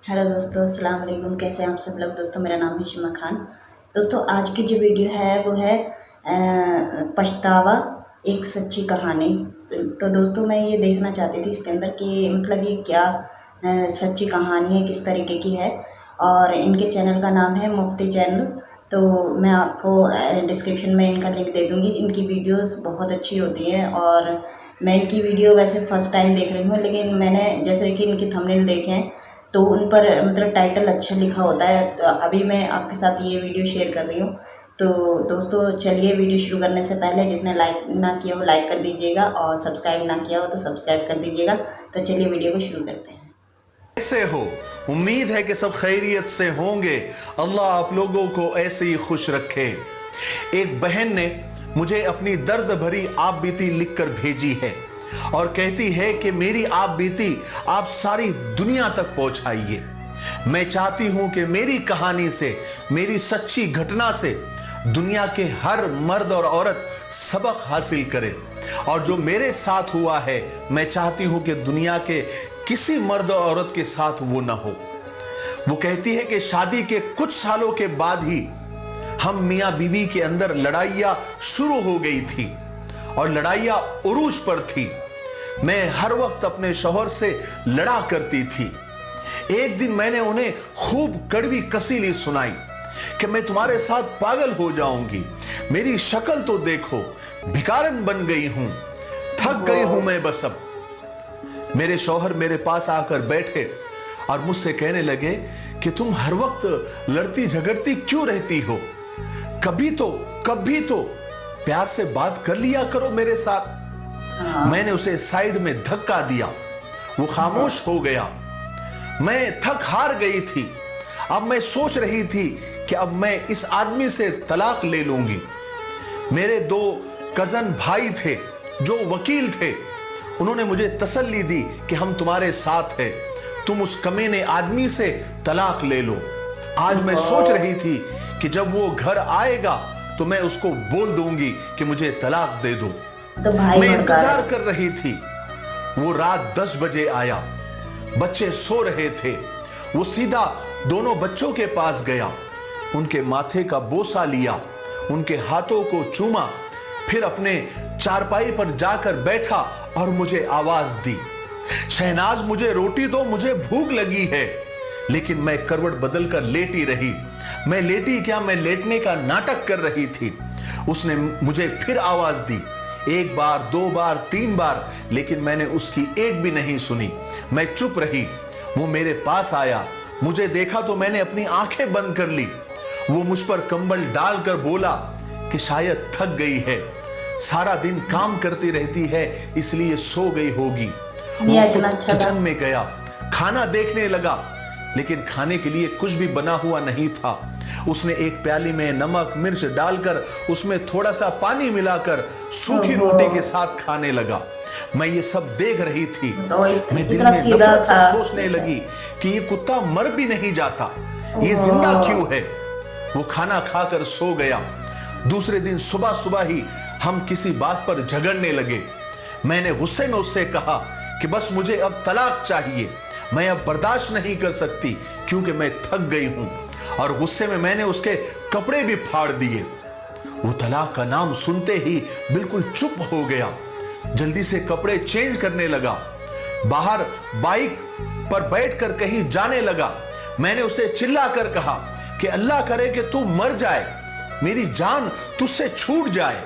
Hello दोस्तों, अस्सलाम वालेकुम। कैसे हैं आप सब लोग। दोस्तों, मेरा नाम है शिमा खान। दोस्तों, आज की जो वीडियो है वो है पछतावा, एक सच्ची कहानी। तो दोस्तों, मैं ये देखना चाहती थी इसके अंदर कि मतलब ये क्या सच्ची कहानी है, किस तरीके की है। और इनके चैनल का नाम है मुफ्ती चैनल। तो मैं आपको डिस्क्रिप्शन में इनका लिंक दे दूँगी। इनकी वीडियोस बहुत अच्छी होती हैं और मैं इनकी वीडियो वैसे फ़र्स्ट टाइम देख रही हूँ, लेकिन मैंने जैसे कि इनके थंबनेल देखे हैं तो उन पर मतलब टाइटल अच्छा लिखा होता है। तो अभी मैं आपके साथ ये वीडियो शेयर कर रही हूँ। तो दोस्तों, चलिए वीडियो शुरू करने से पहले जिसने लाइक ना किया हो लाइक कर दीजिएगा और सब्सक्राइब ना किया हो तो सब्सक्राइब कर दीजिएगा। तो चलिए वीडियो को शुरू करते हैं। कैसे हो? उम्मीद है कि सब खैरियत से होंगे। अल्लाह आप लोगों को ऐसे ही खुश रखे। एक बहन ने मुझे अपनी दर्द भरी आप बीती लिखकर भेजी है और कहती है कि मेरी आप बीती आप सारी दुनिया तक पहुंचाइए। मैं चाहती हूं कि मेरी कहानी से, मेरी सच्ची घटना से दुनिया के हर मर्द और औरत सबक हासिल करे। और जो मेरे साथ हुआ है, मैं चाहती हूं कि दुनिया के किसी मर्द और औरत के साथ वो ना हो। वो कहती है कि शादी के कुछ सालों के बाद ही हम मियां बीवी के अंदर लड़ाइयां शुरू हो गई थी और लड़ाइयां उरूज पर थी। मैं हर वक्त अपने शौहर से लड़ा करती थी। एक दिन मैंने उन्हें खूब कड़वी कसीली सुनाई कि मैं तुम्हारे साथ पागल हो जाऊंगी। मेरी शक्ल तो देखो, भिखारन बन गई हूं, थक गई हूं मैं बस अब। मेरे शौहर मेरे पास आकर बैठे और मुझसे कहने लगे कि तुम हर वक्त लड़ती झगड़ती क्यों रहती हो? कभी तो प्यार से बात कर लिया करो मेरे साथ। मैंने उसे साइड में धक्का दिया, वो खामोश हो गया। मैं थक हार गई थी। अब मैं सोच रही थी कि अब मैं इस आदमी से तलाक ले लूंगी। मेरे दो कजन भाई थे जो वकील थे। उन्होंने मुझे तसल्ली दी कि हम तुम्हारे साथ हैं, तुम उस कमीने आदमी से तलाक ले लो। आज मैं सोच रही थी कि जब वो घर आएगा तो मैं उसको बोल दूंगी कि मुझे तलाक दे दो। तो भाई मैं इंतजार कर रही थी। वो रात 10 बजे आया, बच्चे सो रहे थे। वो सीधा दोनों बच्चों के पास गया, उनके माथे का बोसा लिया, उनके हाथों को चूमा, फिर अपने चारपाई पर जाकर बैठा और मुझे आवाज दी, शहनाज मुझे रोटी दो, मुझे भूख लगी है। लेकिन मैं करवट बदलकर लेटी रही। मैं लेटी क्या, मैं लेटने का नाटक कर रही थी। उसने मुझे फिर आवाज दी, एक बार, दो बार, तीन बार, लेकिन मैंने उसकी एक भी नहीं सुनी। मैं चुप रही। वो मेरे पास आया, मुझे देखा तो मैंने अपनी आंखें बंद कर ली। वो मुझ पर कंबल डालकर बोला कि शायद थक गई है, सारा दिन काम करती रहती है इसलिए सो गई होगी। वो किचन में गया, खाना देखने लगा, लेकिन खाने के लिए कुछ भी बना हुआ नहीं था। उसने एक प्याली में नमक मिर्च डालकर उसमें थोड़ा सा पानी मिलाकर सूखी रोटी के साथ खाने लगा। मैं ये सब देख रही थी। मैं दिल में नफरत से सोचने लगी कि ये कुत्ता मर भी नहीं जाता, ये जिंदा क्यों है। वो खाना खाकर सो गया। दूसरे दिन सुबह सुबह ही हम किसी बात पर झगड़ने लगे। मैंने गुस्से में उससे कहा कि बस मुझे अब तलाक चाहिए, मैं अब बर्दाश्त नहीं कर सकती क्योंकि मैं थक गई हूं। और गुस्से में मैंने उसके कपड़े भी फाड़ दिए। वो तलाक का नाम सुनते ही बिल्कुल चुप हो गया, जल्दी से कपड़े चेंज करने लगा, बाहर बाइक पर बैठकर कहीं जाने लगा। मैंने उसे चिल्लाकर कहा कि अल्लाह करे कि तू मर जाए, मेरी जान तुझसे छूट जाए।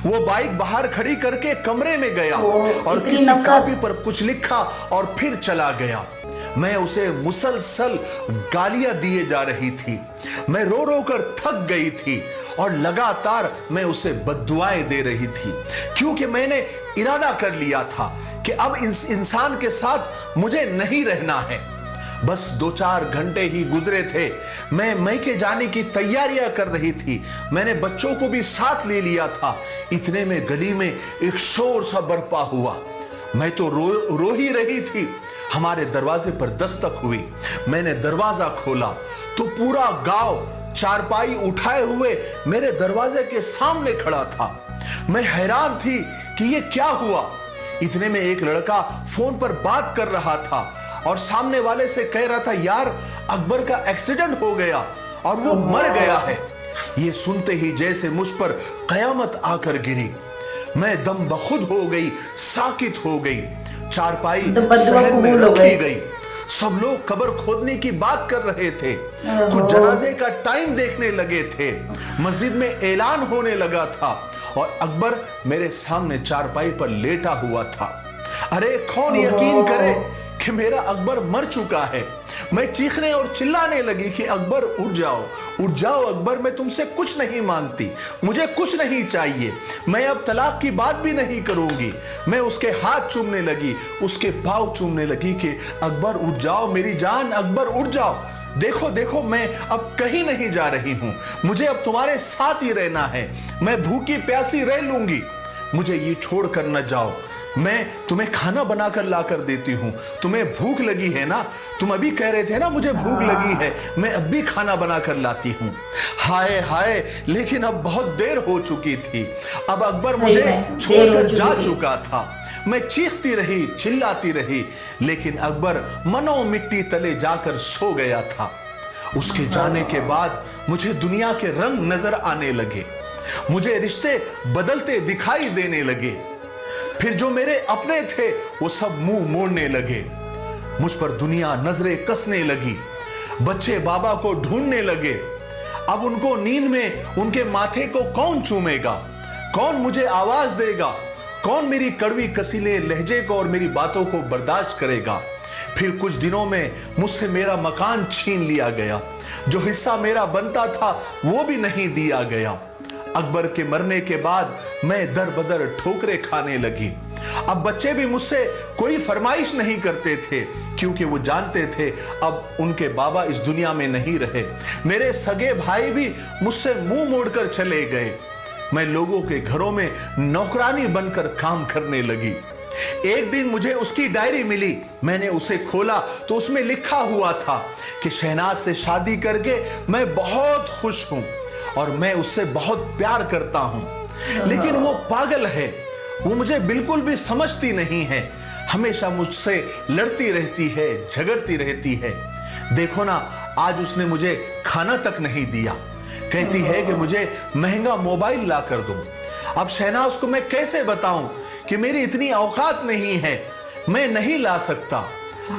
वो बाइक बाहर खड़ी करके कमरे में गया और किसी कॉपी पर कुछ लिखा और फिर चला गया। मैं उसे मुसलसल गालियां दिए जा रही थी। मैं रो रो कर थक गई थी और लगातार मैं उसे बद्दुआएं दे रही थी, क्योंकि मैंने इरादा कर लिया था कि अब इस इंसान के साथ मुझे नहीं रहना है। बस 2-4 घंटे ही गुजरे थे। मैं मैके जाने की तैयारियां कर रही थी। मैंने बच्चों को भी साथ ले लिया था। इतने में गली में एक शोर सा बरपा हुआ। मैं तो रो ही रही थी। हमारे दरवाजे पर दस्तक हुई। मैंने दरवाजा खोला तो पूरा गांव चारपाई उठाए हुए मेरे दरवाजे के सामने खड़ा था। मैं हैरान थी कि ये क्या हुआ। इतने में एक लड़का फोन पर बात कर रहा था और सामने वाले से कह रहा था, यार अकबर का एक्सीडेंट हो गया और वो मर गया है। ये सुनते ही जैसे मुझ पर कयामत आकर गिरी। मैं दम बखुद हो गई, साकित हो गई। चारपाई शहर में रखी गई। सब लोग कब्र खोदने की बात कर रहे थे। कुछ जनाजे का टाइम देखने लगे थे। मस्जिद में ऐलान होने लगा था और अकबर मेरे सामने चारपाई पर लेटा हुआ था। अरे कौन यकीन करे कि मेरा अकबर मर चुका है। मैं चीखने और चिल्लाने लगी कि अकबर उठ जाओ, उठ जाओ अकबर, मैं तुमसे कुछ नहीं मांगती, मुझे कुछ नहीं चाहिए, मैं अब तलाक की बात भी नहीं करूंगी। मैं उसके हाथ चूमने लगी, उसके पाँव चूमने लगी कि अकबर उठ जाओ मेरी जान, अकबर उठ जाओ। देखो देखो, मैं अब कहीं नहीं जा रही हूं, मुझे अब तुम्हारे साथ ही रहना है। मैं भूखी प्यासी रह लूंगी, मुझे ये छोड़कर न जाओ। मैं तुम्हें खाना बनाकर लाकर देती हूँ। तुम्हें भूख लगी है ना, तुम अभी कह रहे थे ना मुझे भूख लगी है, मैं अब भी खाना बनाकर लाती हूँ। हाय हाय, लेकिन अब बहुत देर हो चुकी थी। अब अकबर मुझे छोड़कर जा चुका था। मैं चीखती रही, चिल्लाती रही, लेकिन अकबर मनो मिट्टी तले जाकर सो गया था। उसके जाने के बाद मुझे दुनिया के रंग नजर आने लगे, मुझे रिश्ते बदलते दिखाई देने लगे। फिर जो मेरे अपने थे वो सब मुंह मोड़ने लगे, मुझ पर दुनिया नजरें कसने लगी। बच्चे बाबा को ढूंढने लगे। अब उनको नींद में उनके माथे को कौन चूमेगा, कौन मुझे आवाज देगा, कौन मेरी कड़वी कसीले लहजे को और मेरी बातों को बर्दाश्त करेगा। फिर कुछ दिनों में मुझसे मेरा मकान छीन लिया गया, जो हिस्सा मेरा बनता था वो भी नहीं दिया गया। अकबर के मरने के बाद मैं दर बदर ठोकरें खाने लगी। अब बच्चे भी मुझसे कोई फरमाइश नहीं करते थे, क्योंकि वो जानते थे अब उनके बाबा इस दुनिया में नहीं रहे। मेरे सगे भाई भी मुझसे मुंह मोड़कर चले गए। मैं लोगों के घरों में नौकरानी बनकर काम करने लगी। एक दिन मुझे उसकी डायरी मिली, मैंने उसे खोला तो उसमें लिखा हुआ था कि शहनाज से शादी करके मैं बहुत खुश हूं और मैं उससे बहुत प्यार करता हूं। लेकिन वो पागल है, वो मुझे बिल्कुल भी समझती नहीं है, हमेशा मुझसे लड़ती रहती है, झगड़ती रहती है। देखो ना, आज उसने मुझे खाना तक नहीं दिया, कहती है कि मुझे महंगा मोबाइल ला कर दूं। अब शहनाज को मैं कैसे बताऊं कि मेरी इतनी औकात नहीं है, मैं नहीं ला सकता।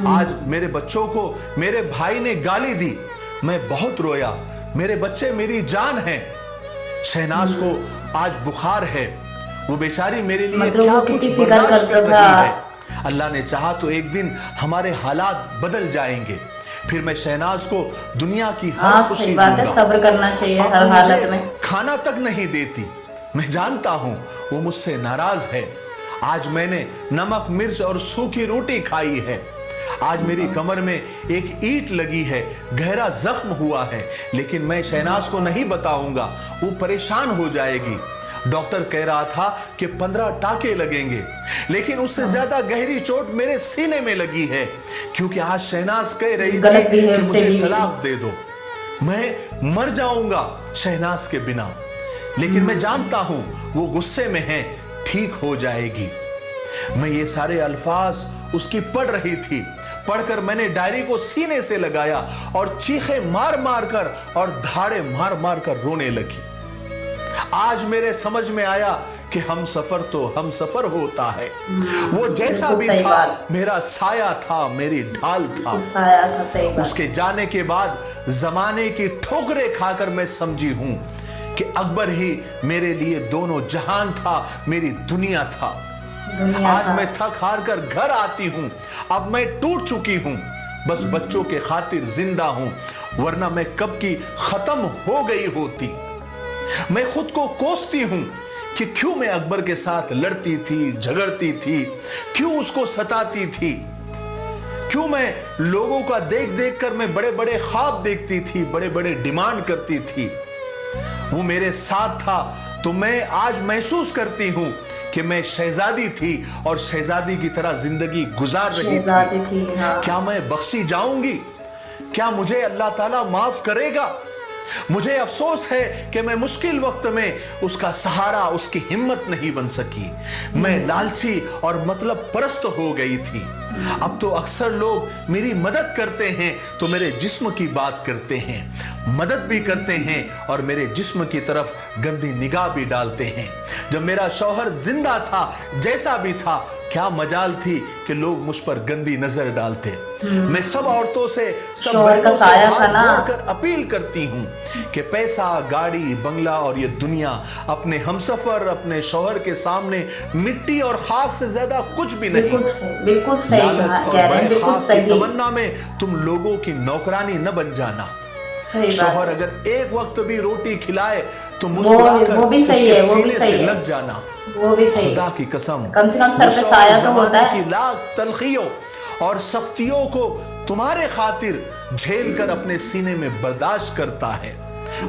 आज मेरे बच्चों को मेरे भाई ने गाली दी, मैं बहुत रोया। मेरे बच्चे मेरी जान हैं। शहनाज को आज बुखार है, वो बेचारी मेरे लिए क्या कुछ बर्दाश्त कर रही है। अल्लाह ने चाहा तो एक दिन हमारे हालात बदल जाएंगे, फिर मैं शहनाज को दुनिया की हर खुशी सही बात है, सब्र करना चाहिए हर हालत में। खाना तक नहीं देती, मैं जानता हूं वो मुझसे नाराज है। आज मैंने नमक मिर्च और सूखी रोटी खाई है। आज मेरी कमर में एक ईंट लगी है, गहरा जख्म हुआ है, लेकिन मैं शहनाज को नहीं बताऊंगा, वो परेशान हो जाएगी। डॉक्टर कह रहा था कि 15 टाके लगेंगे, लेकिन उससे ज्यादा गहरी चोट मेरे सीने में लगी है, क्योंकि आज शहनाज कह रही थी कि मुझे तलाक दे दो, मैं मर जाऊंगा शहनाज के बिना। लेकिन मैं जानता हूं वो गुस्से में है, ठीक हो जाएगी। मैं ये सारे अल्फाज उसकी पढ़ रही थी। पढ़कर मैंने डायरी को सीने से लगाया और चीखे मार मार कर और धाड़े मार मार कर रोने लगी। आज मेरे समझ में आया कि हम सफर तो हम सफर होता है। वो जैसा भी था मेरा साया था, मेरी ढाल था। सही बात। उसके जाने के बाद जमाने की ठोकरें खाकर मैं समझी हूं कि अकबर ही मेरे लिए दोनों जहान था, मेरी दुनिया था। आज मैं थक हार कर घर आती हूं, अब मैं टूट चुकी हूं, बस बच्चों के खातिर जिंदा हूं, वरना मैं कब की खत्म हो गई होती। मैं खुद को कोसती हूं कि क्यों मैं अकबर के साथ लड़ती थी, झगड़ती थी, क्यों उसको सताती थी, क्यों मैं लोगों का देख देख कर मैं बड़े बड़े ख्वाब देखती थी, बड़े बड़े डिमांड करती थी। वो मेरे साथ था तो मैं आज महसूस करती हूं कि मैं शहजादी थी और शहजादी की तरह जिंदगी गुजार रही थी। हाँ। क्या मैं बख्शी जाऊंगी? क्या मुझे अल्लाह ताला माफ करेगा? मुझे अफसोस है कि मैं मुश्किल वक्त में उसका सहारा, उसकी हिम्मत नहीं बन सकी। मैं लालची और मतलब परस्त हो गई थी। अब तो अक्सर लोग मेरी मदद करते हैं तो मेरे जिस्म की बात करते हैं, मदद भी करते हैं और मेरे जिस्म की तरफ गंदी निगाह भी डालते हैं। जब मेरा शौहर जिंदा था, जैसा भी था, क्या मजाल थी कि लोग मुझ पर गंदी नजर डालते। मैं सब औरतों से, सब शौहर का बहनों से साया था हाथ ना। जोड़कर अपील करती हूं कि पैसा, गाड़ी, बंगला और ये दुनिया अपने हमसफर, अपने शौहर के सामने मिट्टी और खाक से ज्यादा कुछ भी नहीं। बिल्कुल सही लालच और कह रहे हैं, बिल्कुल खाक की सही। तमन्ना में तुम लोगों की नौकरानी न बन जाना। सही शौहर बात। अगर एक वक्त भी रोटी खिलाए तो वो मुस्कुराकर भी सही उसके है, वो भी सीने सही से है, लग जाना। वो भी सही। खुदा की कसम, कम से कम सर वो पे शौहर साया तो होता ज़माने है। की लाख तलखियों और सख्तियों को तुम्हारे खातिर झेल कर अपने सीने में बर्दाश्त करता है।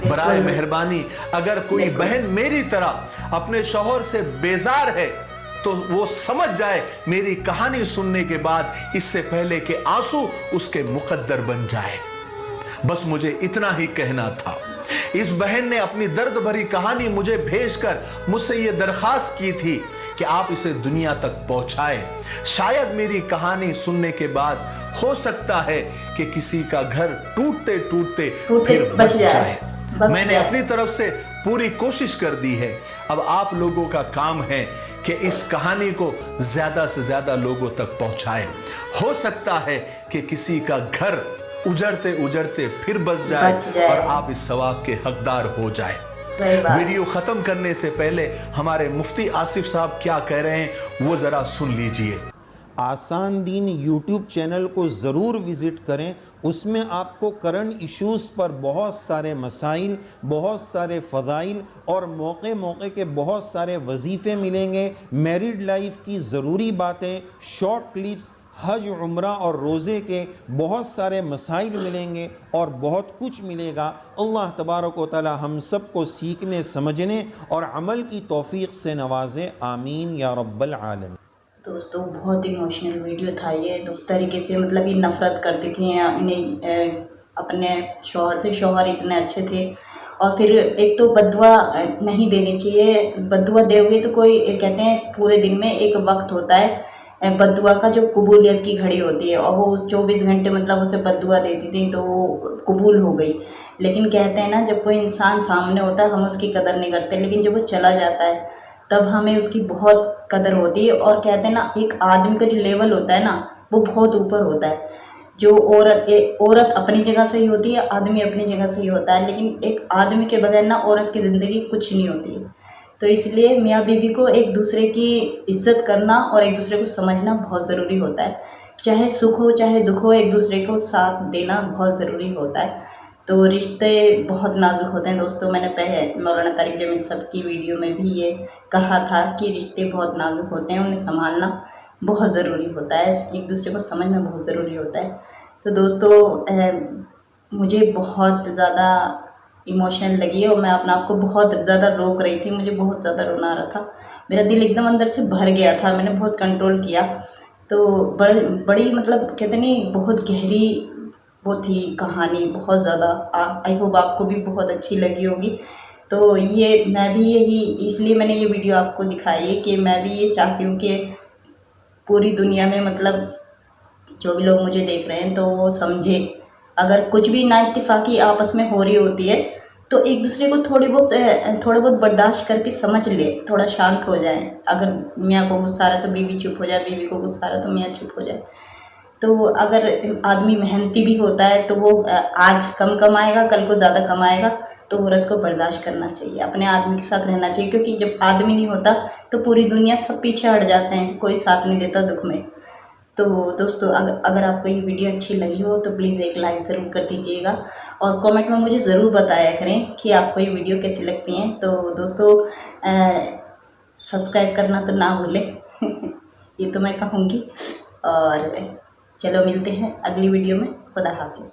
बराए मेहरबानी, अगर कोई बहन मेरी तरह अपने शौहर से बेजार है तो वो समझ जाए मेरी कहानी सुनने के बाद, इससे पहले कि आंसू उसके मुकद्दर बन जाए। बस मुझे इतना ही कहना था। इस बहन ने अपनी दर्द भरी कहानी मुझे भेजकर मुझसे यह दरखास्त की थी कि आप इसे दुनिया तक पहुंचाए। शायद मेरी कहानी सुनने के बाद हो सकता है कि किसी का घर टूटते टूटते फिर बच जाए। मैंने अपनी तरफ से पूरी कोशिश कर दी है। अब आप लोगों का काम है कि इस कहानी को ज्यादा से ज्यादा लोगों तक पहुंचाएं। हो सकता है कि किसी का घर उजड़ते उजड़ते फिर बच जाए और आप इस सवाब के हकदार हो जाए। वीडियो खत्म करने से पहले हमारे मुफ्ती आसिफ साहब क्या कह रहे हैं वो जरा सुन लीजिए। आसान दीन यूट्यूब चैनल को ज़रूर विज़िट करें। उसमें आपको करंट इश्यूज़ पर बहुत सारे मसाइल, बहुत सारे फ़ज़ाइल और मौके मौके के बहुत सारे वजीफ़े मिलेंगे। मैरिड लाइफ की ज़रूरी बातें, शॉर्ट क्लिप्स, हज, उम्रा और रोज़े के बहुत सारे मसाइल मिलेंगे और बहुत कुछ मिलेगा। अल्लाह तबारक व तआला हम सब को सीखने, समझने और अमल की तौफीक से नवाजे। आमीन या रब्बल आलमीन। दोस्तों बहुत इमोशनल वीडियो था ये। तो इस तरीके से मतलब ये नफ़रत करती थी अपने शौहर से। शौहर इतने अच्छे थे और फिर एक तो बद्दुआ नहीं देनी चाहिए। बद्दुआ दोगे तो कोई, कहते हैं पूरे दिन में एक वक्त होता है बद्दुआ का जो कबूलियत की घड़ी होती है, और वो 24 घंटे मतलब उसे बद्दुआ देती थी तो वो कबूल हो गई। लेकिन कहते हैं ना, जब कोई इंसान सामने होता है हम उसकी कदर नहीं करते, लेकिन जब वो चला जाता है तब हमें उसकी बहुत कदर होती है। और कहते हैं ना, एक आदमी का जो लेवल होता है ना वो बहुत ऊपर होता है। जो औरत अपनी जगह सही होती है, आदमी अपनी जगह सही होता है, लेकिन एक आदमी के बगैर ना औरत की ज़िंदगी कुछ नहीं होती है। तो इसलिए मियाँ बीवी को एक दूसरे की इज्जत करना और एक दूसरे को समझना बहुत ज़रूरी होता है। चाहे सुख हो चाहे दुख हो, एक दूसरे को साथ देना बहुत ज़रूरी होता है। तो रिश्ते बहुत नाजुक होते हैं दोस्तों। मैंने पहले मौलाना तारिक जमील साहब की वीडियो में भी ये कहा था कि रिश्ते बहुत नाजुक होते हैं, उन्हें संभालना बहुत ज़रूरी होता है, एक दूसरे को समझना बहुत ज़रूरी होता है। तो दोस्तों मुझे बहुत ज़्यादा इमोशनल लगी और मैं अपने आप को बहुत ज़्यादा रोक रही थी। मुझे बहुत ज़्यादा रोना आ रहा था, मेरा दिल एकदम अंदर से भर गया था। मैंने बहुत कंट्रोल किया। तो बड़ी मतलब कहते नहीं, बहुत गहरी वो थी कहानी, बहुत ज़्यादा। आई होप आपको भी बहुत अच्छी लगी होगी। तो ये मैं भी यही, इसलिए मैंने ये वीडियो आपको दिखाई है कि मैं भी ये चाहती हूँ कि पूरी दुनिया में मतलब जो भी लोग मुझे देख रहे हैं तो वो समझे, अगर कुछ भी नाइत्तेफाकी आपस में हो रही होती है तो एक दूसरे को थोड़ा बहुत बर्दाश्त करके समझ ले, थोड़ा शांत हो जाए। अगर मियाँ को गुस्सा आ रहा है तो बीवी चुप हो जाए, बीवी को गुस्सा आ रहा है तो मियाँ चुप हो जाए। तो अगर आदमी मेहनती भी होता है तो वो आज कम कमाएगा, कल को ज़्यादा कमाएगा, तो औरत को बर्दाश्त करना चाहिए, अपने आदमी के साथ रहना चाहिए। क्योंकि जब आदमी नहीं होता तो पूरी दुनिया सब पीछे हट जाते हैं, कोई साथ नहीं देता दुख में। तो दोस्तों अगर आपको ये वीडियो अच्छी लगी हो तो प्लीज़ एक लाइक ज़रूर कर दीजिएगा और कमेंट में मुझे ज़रूर बताया करें कि आपको ये वीडियो कैसी लगती हैं। तो दोस्तों सब्सक्राइब करना तो ना भूलें ये तो मैं कहूँगी। और चलो मिलते हैं अगली वीडियो में। खुदा हाफिज़।